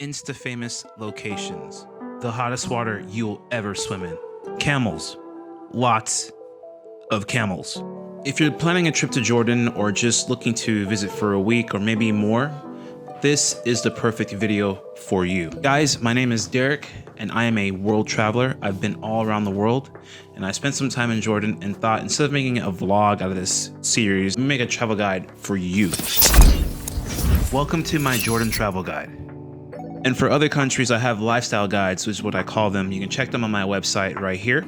Insta-famous locations. The hottest water you'll ever swim in. Camels. Lots of camels. If you're planning a trip to Jordan or just looking to visit for a week or maybe more, this is the perfect video for you. Guys, my name is Derek and I am a world traveler. I've been all around the world and I spent some time in Jordan and thought instead of making a vlog out of this series, let me make a travel guide for you. Welcome to my Jordan travel guide. And for other countries, I have lifestyle guides, which is what I call them. You can check them on my website right here.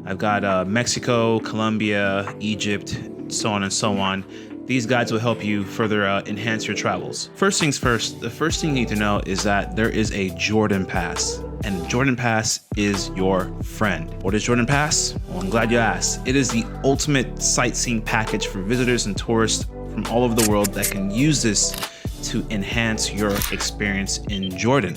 I've got Mexico, Colombia, Egypt, so on and so on. These guides will help you further enhance your travels. First things first, the first thing you need to know is that there is a Jordan Pass. And Jordan Pass is your friend. What is Jordan Pass? Well, I'm glad you asked. It is the ultimate sightseeing package for visitors and tourists from all over the world that can use this to enhance your experience in Jordan.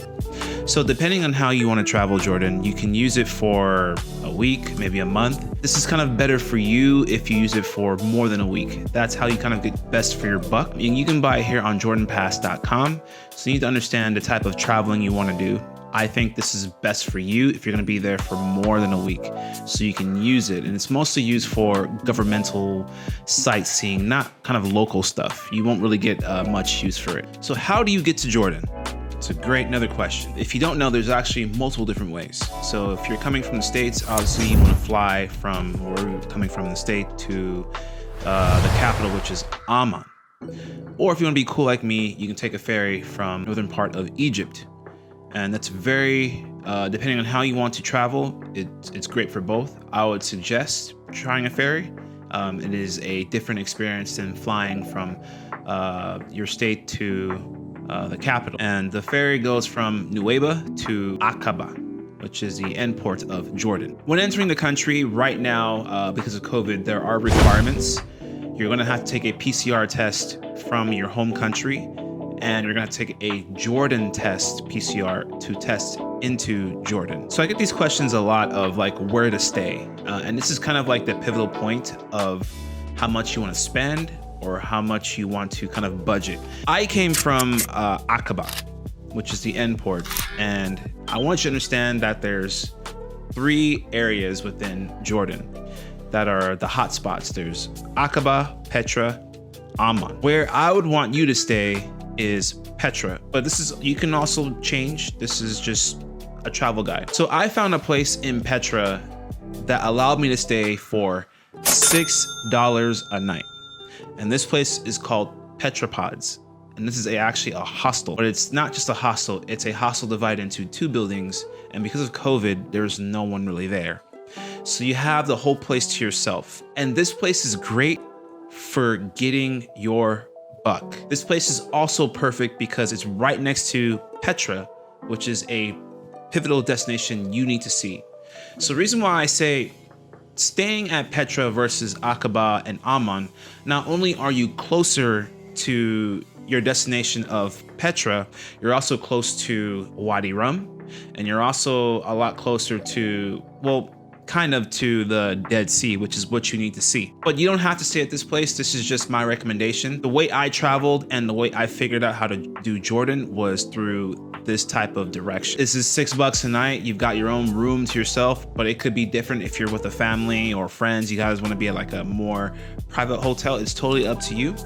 So depending on how you want to travel Jordan, you can use it for a week, maybe a month. This is kind of better for you if you use it for more than a week. That's how you kind of get best for your buck. And you can buy it here on jordanpass.com. So you need to understand the type of traveling you want to do. I think this is best for you if you're going to be there for more than a week, so you can use it. And it's mostly used for governmental sightseeing, not kind of local stuff. You won't really get much use for it. So how do you get to Jordan? It's another question. If you don't know, there's actually multiple different ways. So if you're coming from the States, obviously you want to fly from where you're coming from the state to the capital, which is Amman. Or if you want to be cool like me, you can take a ferry from northern part of Egypt. And that's very, depending on how you want to travel, it's great for both. I would suggest trying a ferry. It is a different experience than flying from your state to the capital. And the ferry goes from Nuweiba to Aqaba, which is the end port of Jordan. When entering the country right now, because of COVID, there are requirements. You're gonna have to take a PCR test from your home country, and you're gonna take a Jordan test, PCR, to test into Jordan. So I get these questions a lot of like where to stay. And this is kind of like the pivotal point of how much you wanna spend or how much you want to kind of budget. I came from Aqaba, which is the end port. And I want you to understand that there's 3 areas within Jordan that are the hot spots. There's Aqaba, Petra, Amman. Where I would want you to stay is Petra, but you can also change. This is just a travel guide. So I found a place in Petra that allowed me to stay for $6 a night. And this place is called Petrapods. And this is actually a hostel, but it's not just a hostel. It's a hostel divided into 2 buildings. And because of COVID, there's no one really there. So you have the whole place to yourself. And this place is great for getting your buck. This place is also perfect because it's right next to Petra, which is a pivotal destination you need to see. So the reason why I say staying at Petra versus Aqaba and Amman, not only are you closer to your destination of Petra, you're also close to Wadi Rum, and you're also a lot closer to, well, kind of to the Dead Sea, which is what you need to see. But you don't have to stay at this place. This is just my recommendation. The way I traveled and the way I figured out how to do Jordan was through this type of direction. This is $6 a night. You've got your own room to yourself, but it could be different if you're with a family or friends. You guys want to be at like a more private hotel. It's totally up to you.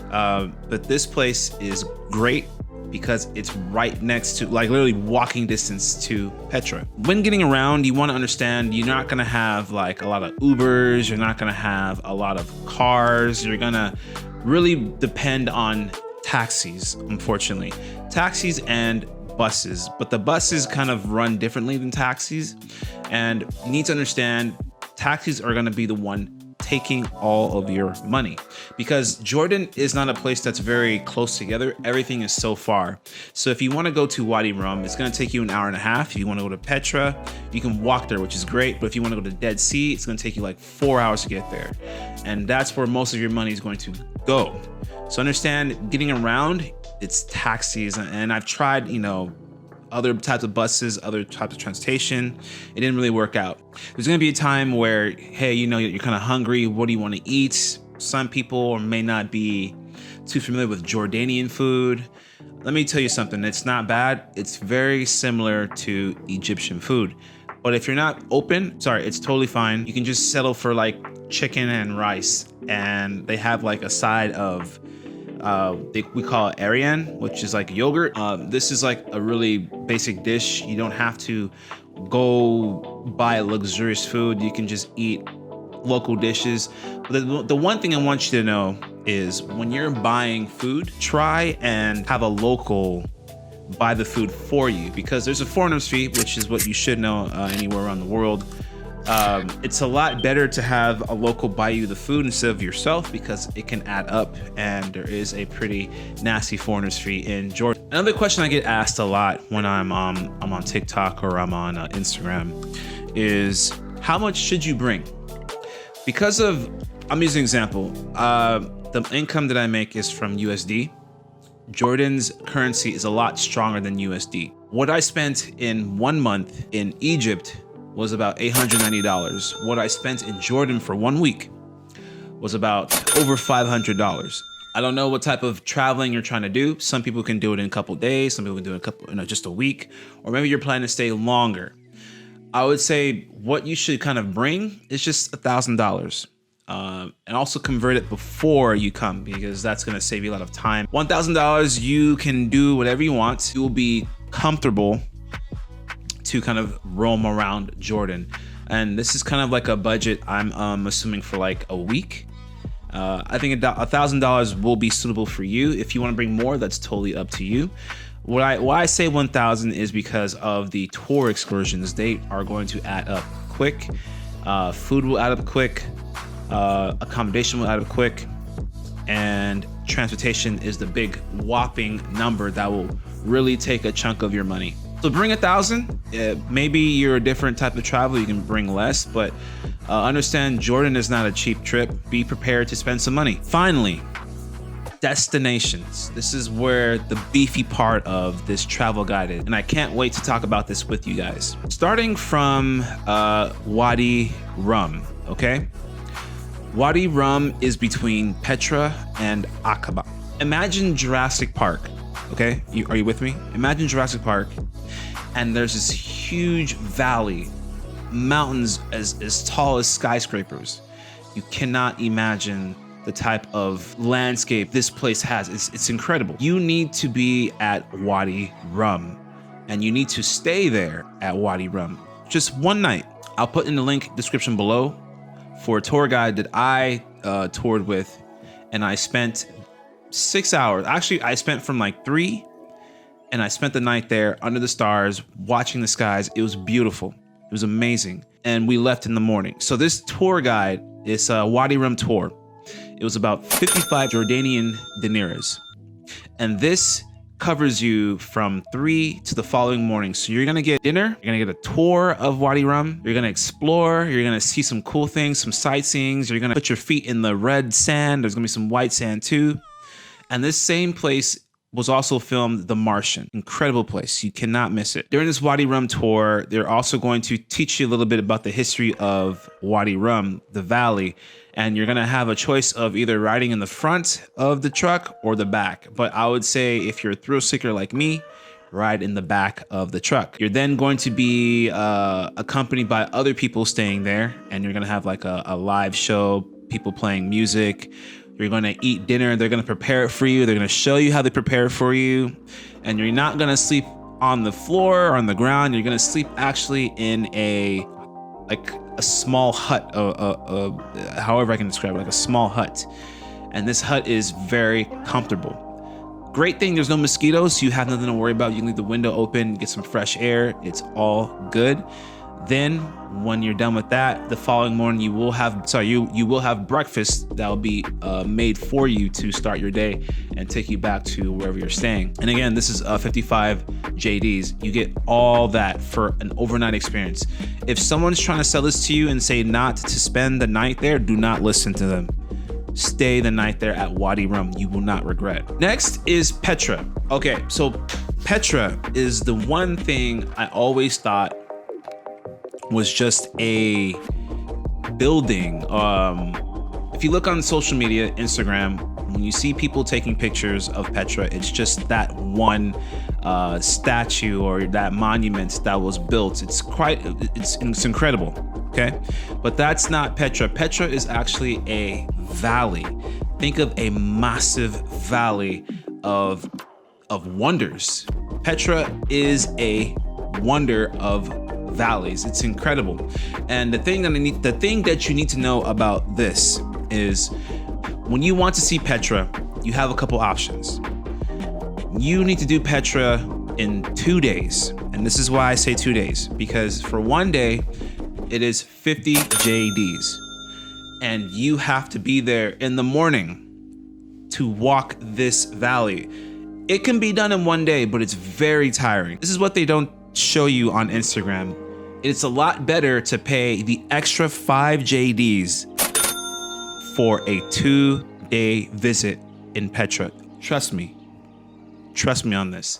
But this place is great because it's right next to, like, literally walking distance to Petra. When getting around, you want to understand you're not going to have like a lot of Ubers, you're not going to have a lot of cars, you're going to really depend on taxis, unfortunately. Taxis and buses, but the buses kind of run differently than taxis. And you need to understand taxis are going to be the one taking all of your money, because Jordan is not a place that's very close together. Everything is so far. So if you want to go to Wadi Rum, it's going to take you an hour and a half. If you want to go to Petra, you can walk there, which is great. But if you want to go to Dead Sea, it's going to take you like 4 hours to get there. And that's where most of your money is going to go. So understand, getting around, it's taxis. And I've tried, other types of buses, other types of transportation. It didn't really work out. There's gonna be a time where, hey, you're kind of hungry. What do you want to eat? Some people may not be too familiar with Jordanian food, let me tell you something. It's not bad. It's very similar to Egyptian food. But if you're not open, sorry, it's totally fine. You can just settle for like chicken and rice. And they have like a side of, we call it Ariane, which is like yogurt. This is like a really basic dish. You don't have to go buy luxurious food. You can just eat local dishes. But the one thing I want you to know is when you're buying food, try and have a local buy the food for you, because there's a foreigner's fee, which is what you should know anywhere around the world. It's a lot better to have a local buy you the food instead of yourself, because it can add up, and there is a pretty nasty foreigner's fee in Jordan. Another question I get asked a lot when I'm on TikTok or I'm on Instagram is, how much should you bring? Because of, I'm using an example, the income that I make is from USD. Jordan's currency is a lot stronger than USD. What I spent in 1 month in Egypt was about $890. What I spent in Jordan for 1 week was about over $500. I don't know what type of traveling you're trying to do. Some people can do it in a couple days. Some people can do it just a week, or maybe you're planning to stay longer. I would say what you should kind of bring is just $1,000. And also convert it before you come, because that's going to save you a lot of time. $1,000, you can do whatever you want. You will be comfortable to kind of roam around Jordan. And this is kind of like a budget I'm assuming for like a week. I think $1,000 will be suitable for you. If you want to bring more, that's totally up to you. Why I say 1,000 is because of the tour excursions. They are going to add up quick. Food will add up quick. Accommodation will add up quick, and transportation is the big whopping number that will really take a chunk of your money. So bring 1,000. Maybe you're a different type of traveler, you can bring less, but understand Jordan is not a cheap trip. Be prepared to spend some money. Finally, destinations. This is where the beefy part of this travel guide is, and I can't wait to talk about this with you guys. Starting from Wadi Rum, okay? Wadi Rum is between Petra and Aqaba. Imagine Jurassic Park, okay? Are you with me? Imagine Jurassic Park, and there's this huge valley, mountains as tall as skyscrapers. You cannot imagine the type of landscape this place has. It's incredible. You need to be at Wadi Rum, and you need to stay there at Wadi Rum just one night. I'll put in the link description below for a tour guide that I toured with, and I spent 6 hours. Actually, I spent from like 3, and I spent the night there under the stars, watching the skies. It was beautiful. It was amazing. And we left in the morning. So this tour guide is a Wadi Rum tour. It was about 55 Jordanian dinars. And this covers you from 3 to the following morning. So you're gonna get dinner, you're gonna get a tour of Wadi Rum, you're gonna explore, you're gonna see some cool things, some sightseeings, you're gonna put your feet in the red sand, there's gonna be some white sand too. And this same place was also filmed The Martian. Incredible place, you cannot miss it. During this Wadi Rum tour, they're also going to teach you a little bit about the history of Wadi Rum, the valley, and you're gonna have a choice of either riding in the front of the truck or the back. But I would say if you're a thrill seeker like me, ride in the back of the truck. You're then going to be accompanied by other people staying there, and you're gonna have like a live show, people playing music. You're gonna eat dinner, they're gonna prepare it for you, they're gonna show you how they prepare it for you, and you're not gonna sleep on the floor or on the ground. You're gonna sleep actually in a small hut, however I can describe it, like a small hut. And this hut is very comfortable. Great thing, there's no mosquitoes, so you have nothing to worry about. You can leave the window open, get some fresh air, it's all good. Then when you're done with that, the following morning you will have breakfast that will be made for you to start your day and take you back to wherever you're staying. And again, this is 55 JDs. You get all that for an overnight experience. If someone's trying to sell this to you and say not to spend the night there, do not listen to them. Stay the night there at Wadi Rum. You will not regret. Next is Petra. Okay, so Petra is the one thing I always thought was just a building. If you look on social media, Instagram, When you see people taking pictures of Petra, it's just that one statue or that monument that was built. It's incredible, okay? But that's not Petra. Petra is actually a valley. Think of a massive valley of wonders. Petra is a wonder of valleys. It's incredible. And the thing that you need to know about this is when you want to see Petra, you have a couple options. You need to do Petra in 2 days. And this is why I say 2 days, because for 1 day, it is 50 JDs. And you have to be there in the morning to walk this valley. It can be done in 1 day, but it's very tiring. This is what they don't show you on Instagram. It's a lot better to pay the extra 5 JDs for a 2-day visit in Petra. Trust me on this.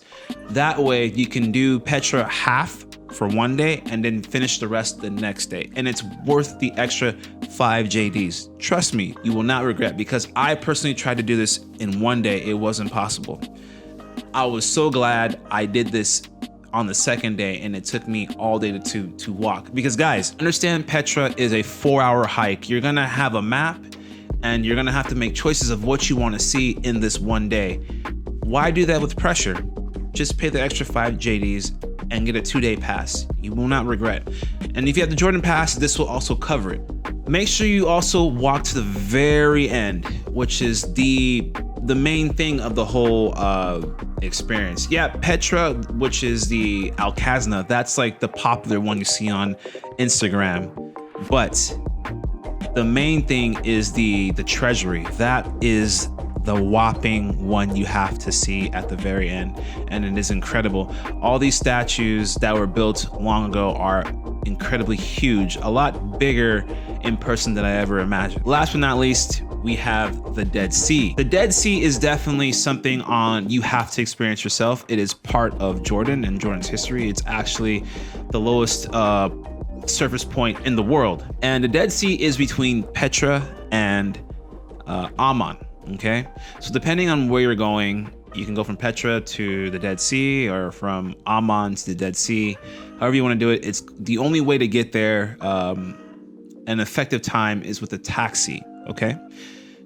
That way you can do Petra half for 1 day and then finish the rest the next day. And it's worth the extra 5 JDs. Trust me, you will not regret, because I personally tried to do this in 1 day. It wasn't possible. I was so glad I did this on the second day, and it took me all day to walk. Because guys, understand Petra is a 4-hour hike. You're gonna have a map and you're gonna have to make choices of what you wanna see in this 1 day. Why do that with pressure? Just pay the extra 5 JDs and get a 2-day pass. You will not regret. And if you have the Jordan Pass, this will also cover it. Make sure you also walk to the very end, which is the main thing of the whole experience. Yeah, Petra, which is the Alcazna, that's like the popular one you see on Instagram. But the main thing is the treasury. That is the whopping one you have to see at the very end, and it is incredible. All these statues that were built long ago are incredibly huge, a lot bigger in person than I ever imagined. Last but not least, we have the Dead Sea. The Dead Sea is definitely something you have to experience yourself. It is part of Jordan and Jordan's history. It's actually the lowest surface point in the world. And the Dead Sea is between Petra and Amman. Okay, so depending on where you're going, you can go from Petra to the Dead Sea or from Amman to the Dead Sea. However you want to do it, it's the only way to get there. An effective time is with a taxi. Okay,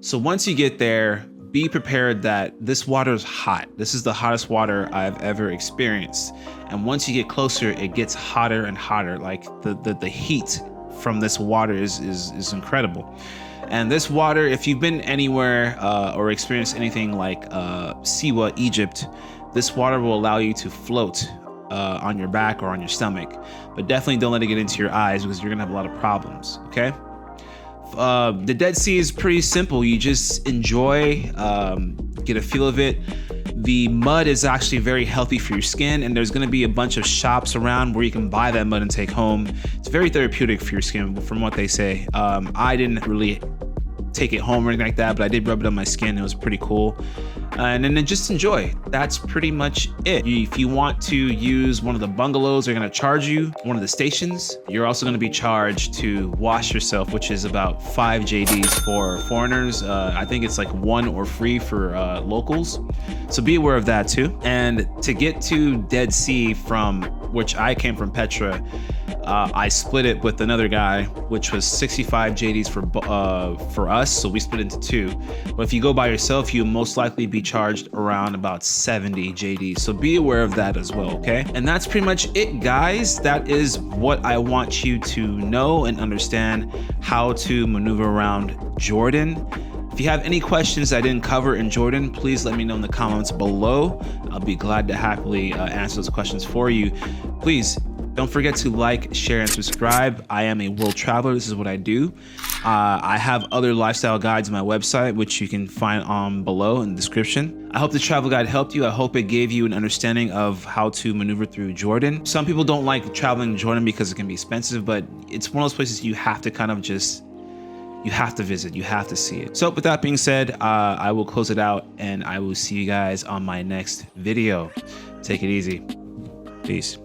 so once you get there, be prepared that this water is hot. This is the hottest water I've ever experienced. And once you get closer, it gets hotter and hotter. Like the heat from this water is incredible. And this water, if you've been anywhere or experienced anything like Siwa, Egypt, this water will allow you to float on your back or on your stomach. But definitely don't let it get into your eyes, because you're gonna have a lot of problems, okay? The Dead Sea is pretty simple. You just enjoy, get a feel of it. The mud is actually very healthy for your skin, and there's gonna be a bunch of shops around where you can buy that mud and take home. It's very therapeutic for your skin, from what they say. I didn't really take it home or anything like that, but I did rub it on my skin. It was pretty cool. And then just enjoy. That's pretty much it. If you want to use one of the bungalows, they're gonna charge you one of the stations. You're also gonna be charged to wash yourself, which is about 5 JDs for foreigners. I think it's like 1 or free for locals. So be aware of that too. And to get to Dead Sea, from which I came from Petra, I split it with another guy, which was 65 JDs for us, so we split into 2. But if you go by yourself, you'll most likely be charged around about 70 JDs. So be aware of that as well, okay? And that's pretty much it, guys. That is what I want you to know and understand, how to maneuver around Jordan. If you have any questions I didn't cover in Jordan, please let me know in the comments below. I'll be glad to happily answer those questions for you. Please don't forget to like, share, and subscribe. I am a world traveler. This is what I do. I have other lifestyle guides on my website, which you can find below in the description. I hope the travel guide helped you. I hope it gave you an understanding of how to maneuver through Jordan. Some people don't like traveling to Jordan because it can be expensive, but it's one of those places you have to kind of you have to visit, you have to see it. So with that being said, I will close it out, and I will see you guys on my next video. Take it easy. Peace.